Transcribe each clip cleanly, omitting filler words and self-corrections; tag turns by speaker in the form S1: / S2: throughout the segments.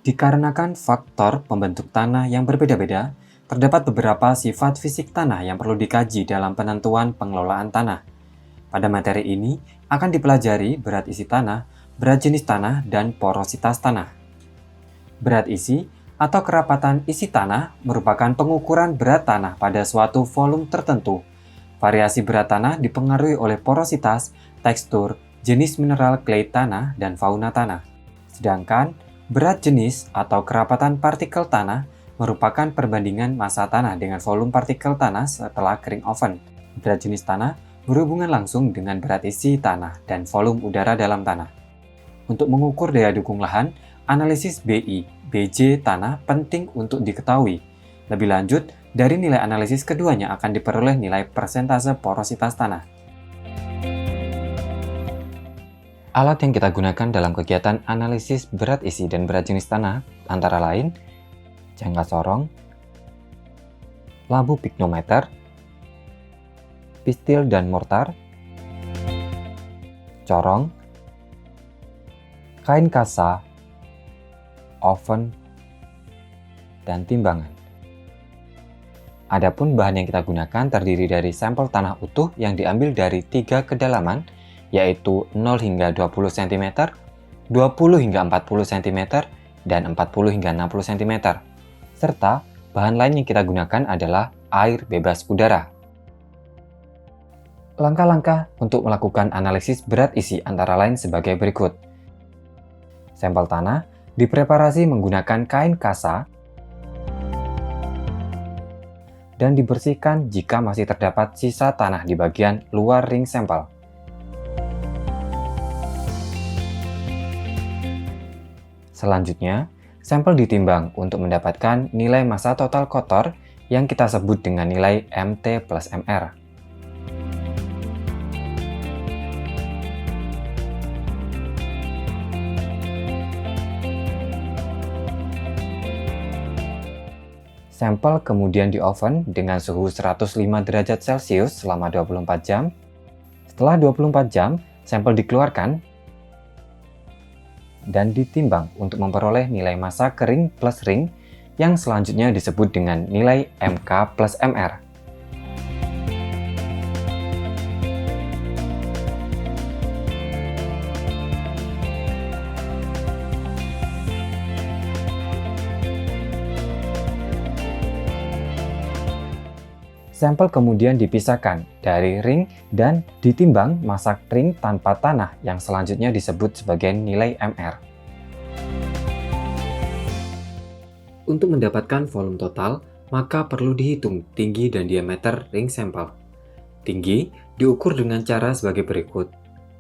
S1: Dikarenakan faktor pembentuk tanah yang berbeda-beda, terdapat beberapa sifat fisik tanah yang perlu dikaji dalam penentuan pengelolaan tanah. Pada materi ini akan dipelajari berat isi tanah, berat jenis tanah, dan porositas tanah. Berat isi atau kerapatan isi tanah merupakan pengukuran berat tanah pada suatu volume tertentu. Variasi berat tanah dipengaruhi oleh porositas, tekstur, jenis mineral clay tanah, dan fauna tanah. Sedangkan berat jenis atau kerapatan partikel tanah merupakan perbandingan massa tanah dengan volume partikel tanah setelah kering oven. Berat jenis tanah berhubungan langsung dengan berat isi tanah dan volume udara dalam tanah. Untuk mengukur daya dukung lahan, analisis BI, BJ tanah penting untuk diketahui. Lebih lanjut, dari nilai analisis keduanya akan diperoleh nilai persentase porositas tanah. Alat yang kita gunakan dalam kegiatan analisis berat isi dan berat jenis tanah antara lain jangka sorong, labu pignometer, pistil dan mortar, corong, kain kasa, oven, dan timbangan. Adapun bahan yang kita gunakan terdiri dari sampel tanah utuh yang diambil dari 3 kedalaman, yaitu 0 hingga 20 cm, 20 hingga 40 cm, dan 40 hingga 60 cm. Serta bahan lain yang kita gunakan adalah air bebas udara. Langkah-langkah untuk melakukan analisis berat isi antara lain sebagai berikut. Sampel tanah dipreparasi menggunakan kain kasa dan dibersihkan jika masih terdapat sisa tanah di bagian luar ring sampel. Selanjutnya, sampel ditimbang untuk mendapatkan nilai massa total kotor yang kita sebut dengan nilai MT plus MR. Sampel kemudian di oven dengan suhu 105 derajat Celcius selama 24 jam. Setelah 24 jam, sampel dikeluarkan dan ditimbang untuk memperoleh nilai massa kering plus ring yang selanjutnya disebut dengan nilai MK plus MR. Sampel kemudian dipisahkan dari ring dan ditimbang massa ring tanpa tanah yang selanjutnya disebut sebagai nilai MR. Untuk mendapatkan volume total, maka perlu dihitung tinggi dan diameter ring sampel. Tinggi diukur dengan cara sebagai berikut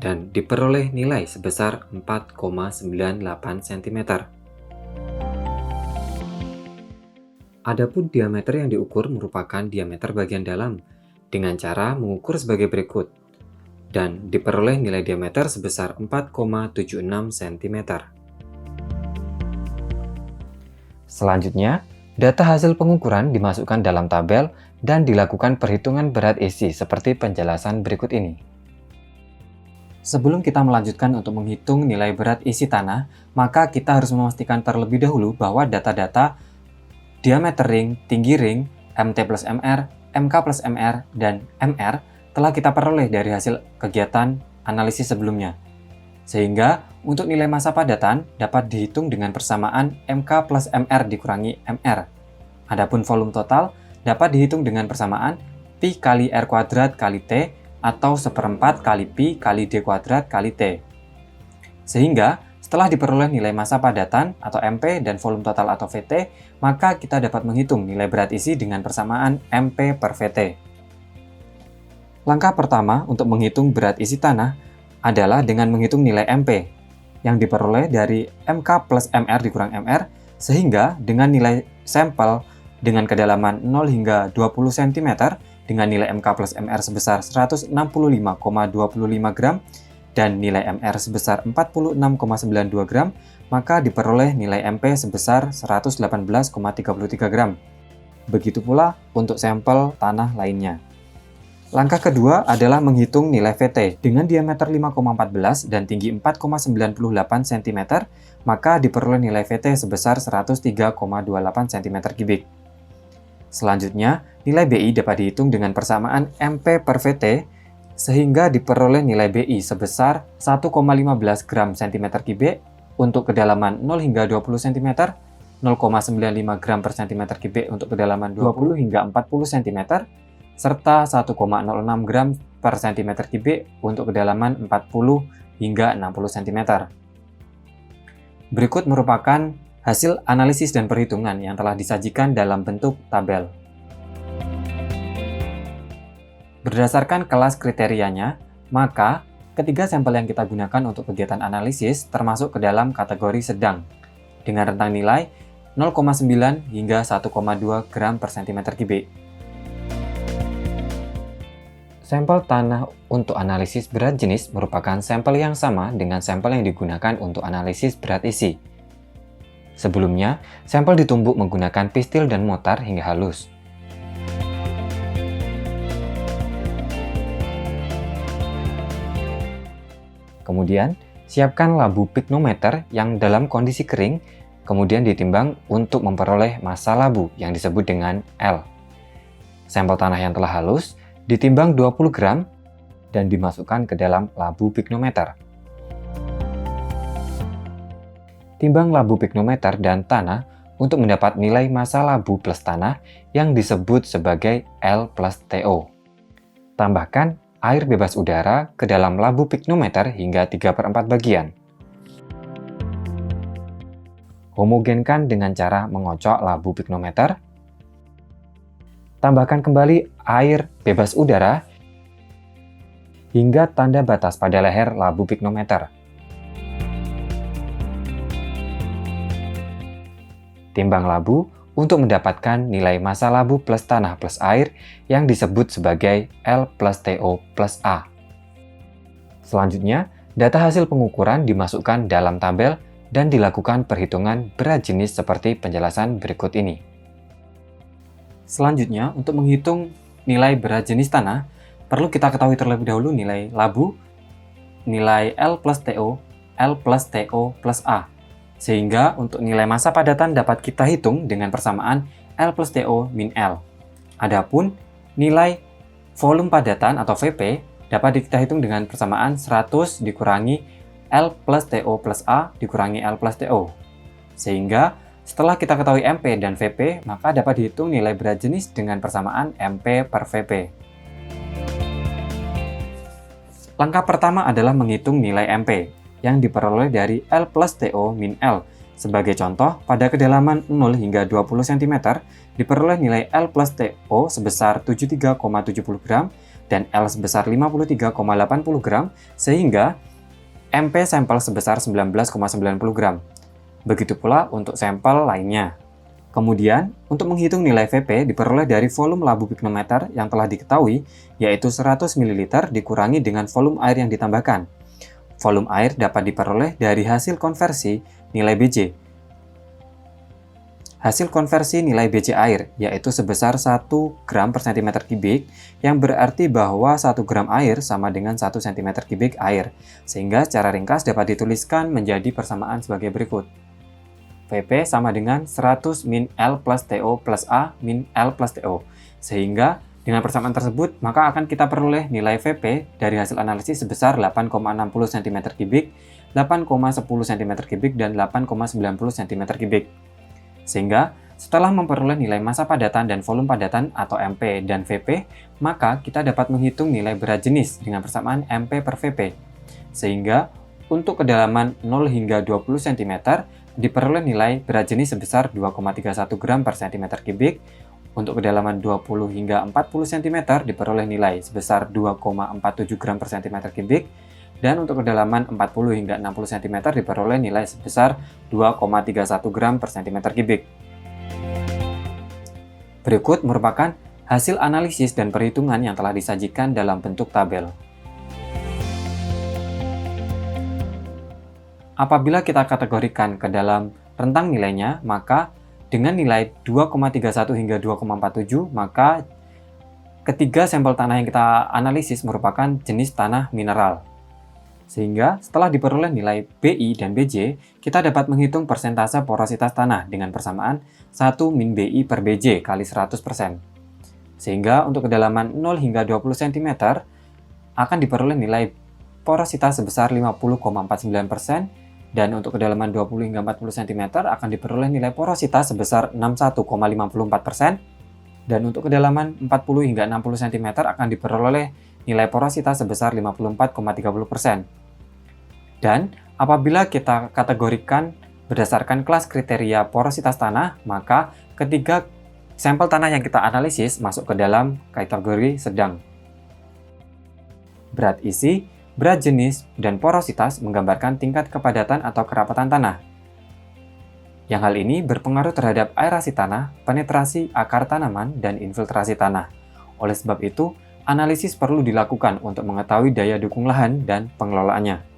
S1: dan diperoleh nilai sebesar 4,98 cm. Adapun diameter yang diukur merupakan diameter bagian dalam dengan cara mengukur sebagai berikut dan diperoleh nilai diameter sebesar 4,76 cm. Selanjutnya, data hasil pengukuran dimasukkan dalam tabel dan dilakukan perhitungan berat isi seperti penjelasan berikut ini. Sebelum kita melanjutkan untuk menghitung nilai berat isi tanah, maka kita harus memastikan terlebih dahulu bahwa data-data diameter ring, tinggi ring, MT plus MR, MK plus MR, dan MR telah kita peroleh dari hasil kegiatan analisis sebelumnya. Sehingga untuk nilai massa padatan dapat dihitung dengan persamaan MK plus MR dikurangi MR. Adapun volume total dapat dihitung dengan persamaan Pi kali R kuadrat kali T atau 1/4 kali Pi kali D kuadrat kali T. Sehingga setelah diperoleh nilai massa padatan atau MP dan volume total atau VT, maka kita dapat menghitung nilai berat isi dengan persamaan MP per VT. Langkah pertama untuk menghitung berat isi tanah adalah dengan menghitung nilai MP yang diperoleh dari MK plus MR dikurang MR, sehingga dengan nilai sampel dengan kedalaman 0 hingga 20 cm dengan nilai MK plus MR sebesar 165,25 gram dan nilai MR sebesar 46,92 gram, maka diperoleh nilai MP sebesar 118,33 gram. Begitu pula untuk sampel tanah lainnya. Langkah kedua adalah menghitung nilai VT. Dengan diameter 5,14 dan tinggi 4,98 cm, maka diperoleh nilai VT sebesar 103,28 cm3. Selanjutnya, nilai BI dapat dihitung dengan persamaan MP per VT, sehingga diperoleh nilai BI sebesar 1,15 gram cm3 untuk kedalaman 0 hingga 20 cm, 0,95 gram per cm3 untuk kedalaman 20 hingga 40 cm, serta 1,06 gram per cm3 untuk kedalaman 40 hingga 60 cm. Berikut merupakan hasil analisis dan perhitungan yang telah disajikan dalam bentuk tabel. Berdasarkan kelas kriterianya, maka ketiga sampel yang kita gunakan untuk kegiatan analisis termasuk ke dalam kategori sedang, dengan rentang nilai 0,9 hingga 1,2 gram per cm3. Sampel tanah untuk analisis berat jenis merupakan sampel yang sama dengan sampel yang digunakan untuk analisis berat isi. Sebelumnya, sampel ditumbuk menggunakan pistil dan mortar hingga halus. Kemudian, siapkan labu piknometer yang dalam kondisi kering, kemudian ditimbang untuk memperoleh massa labu yang disebut dengan L. Sampel tanah yang telah halus ditimbang 20 gram dan dimasukkan ke dalam labu piknometer. Timbang labu piknometer dan tanah untuk mendapat nilai massa labu plus tanah yang disebut sebagai L plus TO. Tambahkan air bebas udara ke dalam labu piknometer hingga 3/4 bagian. Homogenkan dengan cara mengocok labu piknometer. Tambahkan kembali air bebas udara hingga tanda batas pada leher labu piknometer. Timbang labu untuk mendapatkan nilai massa labu plus tanah plus air yang disebut sebagai L plus TO plus A. Selanjutnya, data hasil pengukuran dimasukkan dalam tabel dan dilakukan perhitungan berat jenis seperti penjelasan berikut ini. Selanjutnya, untuk menghitung nilai berat jenis tanah, perlu kita ketahui terlebih dahulu nilai labu, nilai L plus TO, L plus TO plus A. Sehingga untuk nilai massa padatan dapat kita hitung dengan persamaan L plus TO min L. Adapun nilai volume padatan atau VP dapat kita hitung dengan persamaan 100 dikurangi L plus TO plus A dikurangi L plus TO. Sehingga setelah kita ketahui MP dan VP, maka dapat dihitung nilai berat jenis dengan persamaan MP per VP. Langkah pertama adalah menghitung nilai MP yang diperoleh dari L plus TO min L. Sebagai contoh, pada kedalaman 0 hingga 20 cm, diperoleh nilai L plus TO sebesar 73,70 gram dan L sebesar 53,80 gram, sehingga MP sampel sebesar 19,90 gram. Begitu pula untuk sampel lainnya. Kemudian, untuk menghitung nilai VP diperoleh dari volume labu piknometer yang telah diketahui, yaitu 100 ml dikurangi dengan volume air yang ditambahkan. Volume air dapat diperoleh dari hasil konversi nilai BJ. Hasil konversi nilai BJ air, yaitu sebesar 1 gram per cm3, yang berarti bahwa 1 gram air sama dengan 1 cm3 air, sehingga secara ringkas dapat dituliskan menjadi persamaan sebagai berikut. VP sama dengan 100 min L plus TO plus A min L plus TO. Sehingga dengan persamaan tersebut, maka akan kita peroleh nilai VP dari hasil analisis sebesar 8,60 cm3, 8,10 cm3, dan 8,90 cm3. Sehingga setelah memperoleh nilai massa padatan dan volume padatan atau MP dan VP, maka kita dapat menghitung nilai berat jenis dengan persamaan MP per VP. Sehingga untuk kedalaman 0 hingga 20 cm, diperoleh nilai berat jenis sebesar 2,31 gram per cm3. Untuk kedalaman 20 hingga 40 cm diperoleh nilai sebesar 2,47 gram per cm3. Dan untuk kedalaman 40 hingga 60 cm diperoleh nilai sebesar 2,31 gram per cm3. Berikut merupakan hasil analisis dan perhitungan yang telah disajikan dalam bentuk tabel. Apabila kita kategorikan ke dalam rentang nilainya, maka dengan nilai 2,31 hingga 2,47, maka ketiga sampel tanah yang kita analisis merupakan jenis tanah mineral. Sehingga setelah diperoleh nilai BI dan BJ, kita dapat menghitung persentase porositas tanah dengan persamaan 1 min BI per BJ kali 100%. Sehingga untuk kedalaman 0 hingga 20 cm akan diperoleh nilai porositas sebesar 50,49%, dan untuk kedalaman 20 hingga 40 cm akan diperoleh nilai porositas sebesar 61,54%, dan untuk kedalaman 40 hingga 60 cm akan diperoleh nilai porositas sebesar 54,30%. Dan apabila kita kategorikan berdasarkan kelas kriteria porositas tanah, maka ketiga sampel tanah yang kita analisis masuk ke dalam kategori sedang. Berat isi, berat jenis, dan porositas menggambarkan tingkat kepadatan atau kerapatan tanah. Yang hal ini berpengaruh terhadap aerasi tanah, penetrasi akar tanaman, dan infiltrasi tanah. Oleh sebab itu, analisis perlu dilakukan untuk mengetahui daya dukung lahan dan pengelolaannya.